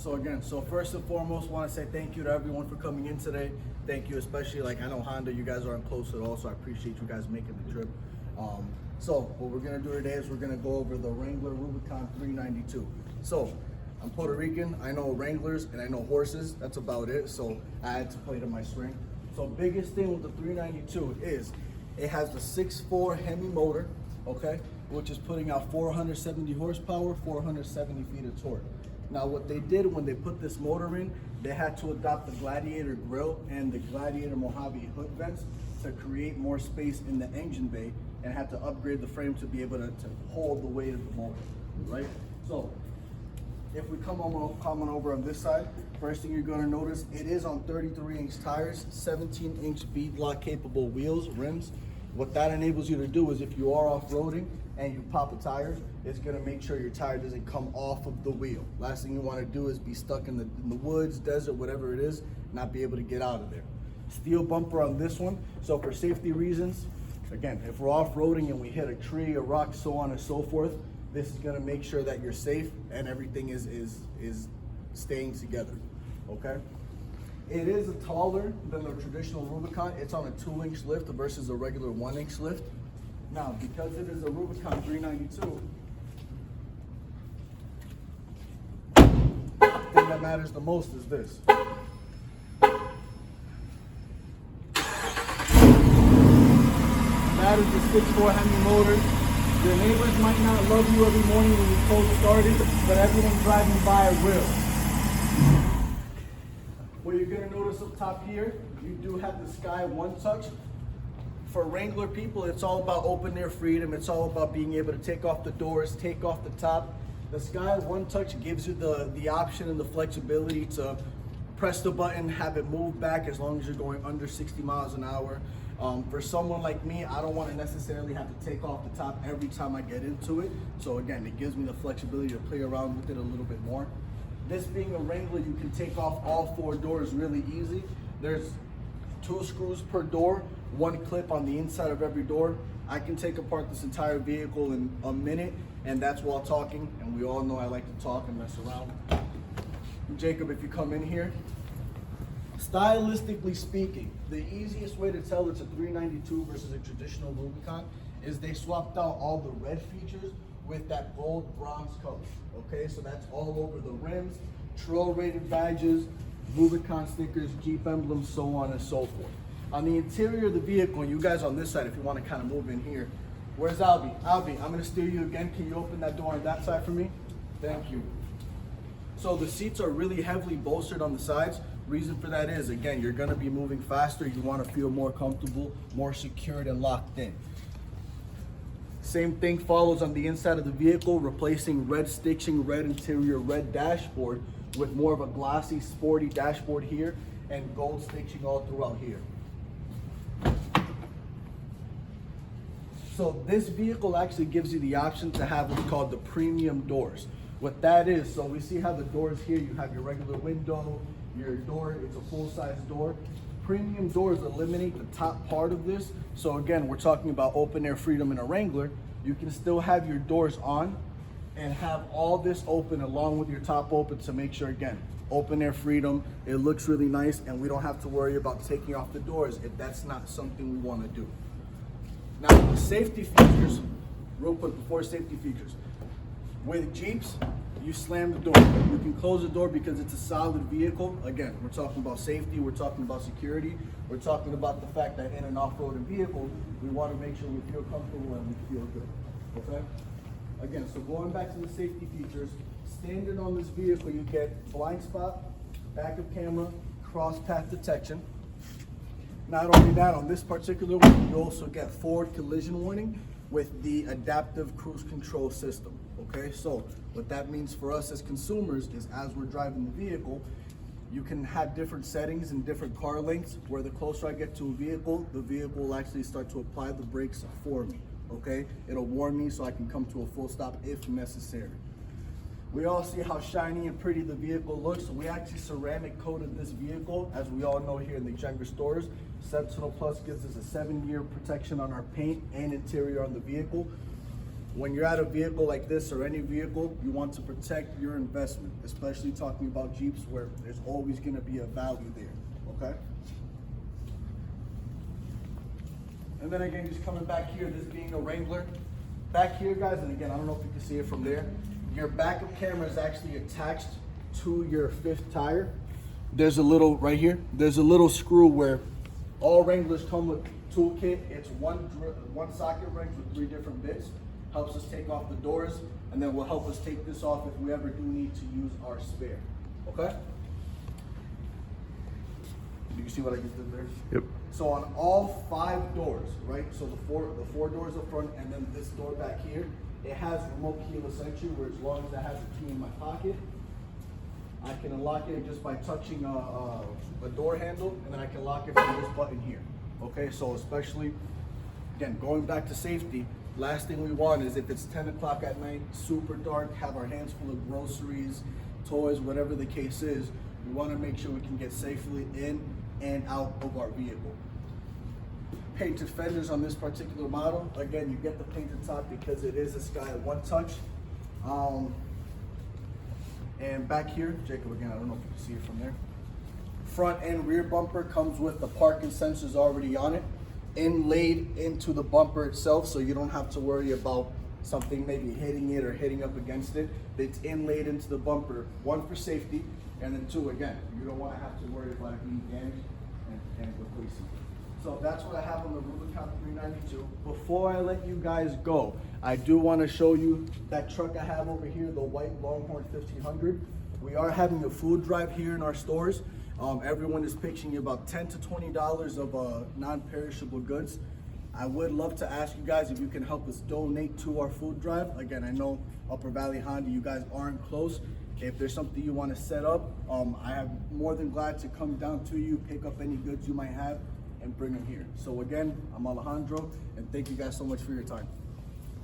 So first and foremost, want to say thank you to everyone for coming in today. Thank you, especially like I know Honda, you guys aren't close at all, so I appreciate you guys making the trip. So what we're gonna do today is we're gonna go over the Wrangler Rubicon 392. So I'm Puerto Rican, I know Wranglers and I know horses, that's about it. So I had to play to my strength. So biggest thing with the 392 is it has the 6.4 Hemi motor, okay, which is putting out 470 horsepower, 470 feet of torque. Now what they did when they put this motor in, they had to adopt the Gladiator grille and the Gladiator Mojave hood vents to create more space in the engine bay, and had to upgrade the frame to be able to hold the weight of the motor, right? So if we come on over on this side, first thing you're gonna notice, it is on 33-inch tires, 17-inch bead lock capable wheels, rims. What that enables you to do is if you are off-roading and you pop a tire, it's gonna make sure your tire doesn't come off of the wheel. Last thing you wanna do is be stuck in the woods, desert, whatever it is, not be able to get out of there. Steel bumper on this one, so for safety reasons, again, if we're off-roading and we hit a tree, a rock, so on and so forth, this is gonna make sure that you're safe and everything is staying together, okay? It is taller than the traditional Rubicon. It's on a 2-inch lift versus a regular 1-inch lift. Now, because it is a Rubicon 392, the thing that matters the most is this. That is the 6.4 Hemi motor. Your neighbors might not love you every morning when you cold started, but everyone driving by will. What you're gonna notice up top here, you do have the Sky One Touch. For Wrangler people, it's all about open air freedom. It's all about being able to take off the doors, take off the top. The Sky One Touch gives you the option and the flexibility to press the button, have it move back as long as you're going under 60 miles an hour. For someone like me, I don't want to necessarily have to take off the top every time I get into it. So again, it gives me the flexibility to play around with it a little bit more. This being a Wrangler, you can take off all 4 doors really easy. There's 2 screws per door, 1 clip on the inside of every door. I can take apart this entire vehicle in a minute, and that's while talking, and we all know I like to talk and mess around. Jacob, if you come in here, stylistically speaking, the easiest way to tell it's a 392 versus a traditional Rubicon is they swapped out all the red features with that gold bronze color. Okay, so that's all over the rims, trail rated badges, Rubicon stickers, Jeep emblems, so on and so forth. On the interior of the vehicle, you guys on this side, if you want to kind of move in here, where's Albie? Albie, I'm going to steer you again. Can you open that door on that side for me? Thank you. So the seats are really heavily bolstered on the sides. Reason for that is, again, you're gonna be moving faster. You wanna feel more comfortable, more secured and locked in. Same thing follows on the inside of the vehicle, replacing red stitching, red interior, red dashboard with more of a glossy, sporty dashboard here and gold stitching all throughout here. So this vehicle actually gives you the option to have what's called the premium doors. What that is, so we see how the doors here, you have your regular window, your door, it's a full-size door. Premium doors eliminate the top part of this. So again, we're talking about open air freedom in a Wrangler. You can still have your doors on and have all this open along with your top open to make sure, again, open air freedom. It looks really nice and we don't have to worry about taking off the doors if that's not something we want to do. Now, the safety features, real quick before safety features. With Jeeps, you slam the door. You can close the door because it's a solid vehicle. Again, we're talking about safety, we're talking about security, we're talking about the fact that in an off-roading vehicle, we want to make sure we feel comfortable and we feel good, okay? Again, so going back to the safety features, standard on this vehicle, you get blind spot, backup camera, cross path detection. Not only that, on this particular one, you also get forward collision warning with the adaptive cruise control system. Okay, so what that means for us as consumers is as we're driving the vehicle, you can have different settings and different car lengths where the closer I get to a vehicle, the vehicle will actually start to apply the brakes for me. Okay, it'll warn me so I can come to a full stop if necessary. We all see how shiny and pretty the vehicle looks. So we actually ceramic coated this vehicle, as we all know here in the Gengras stores. Sentinel Plus gives us a 7-year protection on our paint and interior on the vehicle. when you're at a vehicle like this or any vehicle, you want to protect your investment, especially talking about Jeeps where there's always going to be a value there, okay? And then again, just coming back here, this being a Wrangler, back here guys, and again, I don't know if you can see it from there, your backup camera is actually attached to your fifth tire. There's a little, right here, there's a little screw where all Wranglers come with toolkit. It's one socket wrench with 3 different bits. Helps us take off the doors, and then will help us take this off if we ever do need to use our spare, okay? Do you see what I just did there? Yep. So on all 5 doors, right? So the four doors up front, and then this door back here, it has remote keyless entry, where as long as I have the key in my pocket, I can unlock it just by touching a door handle, and then I can lock it from this button here. Okay, so especially, again, going back to safety, last thing we want is if it's 10 o'clock at night, super dark, have our hands full of groceries, toys, whatever the case is, we want to make sure we can get safely in and out of our vehicle. Painted fenders on this particular model. Again, you get the painted top because it is a Sky One Touch. And back here, Jacob, again, I don't know if you can see it from there. Front and rear bumper comes with the parking sensors already on it, inlaid into the bumper itself, so you don't have to worry about something maybe hitting it or hitting up against it. It's inlaid into the bumper, 1 for safety, and then 2, again, you don't want to have to worry about it being damaged and replacing it. So that's what I have on the Rubicon 392. Before I let you guys go, I do want to show you that truck I have over here, the white Longhorn 1500. We are having a food drive here in our stores. Everyone is pitching about $10 to $20 of non-perishable goods. I would love to ask you guys if you can help us donate to our food drive. Again, I know Upper Valley Honda, you guys aren't close. If there's something you want to set up, I am more than glad to come down to you, pick up any goods you might have, and bring them here. So again, I'm Alejandro, and thank you guys so much for your time.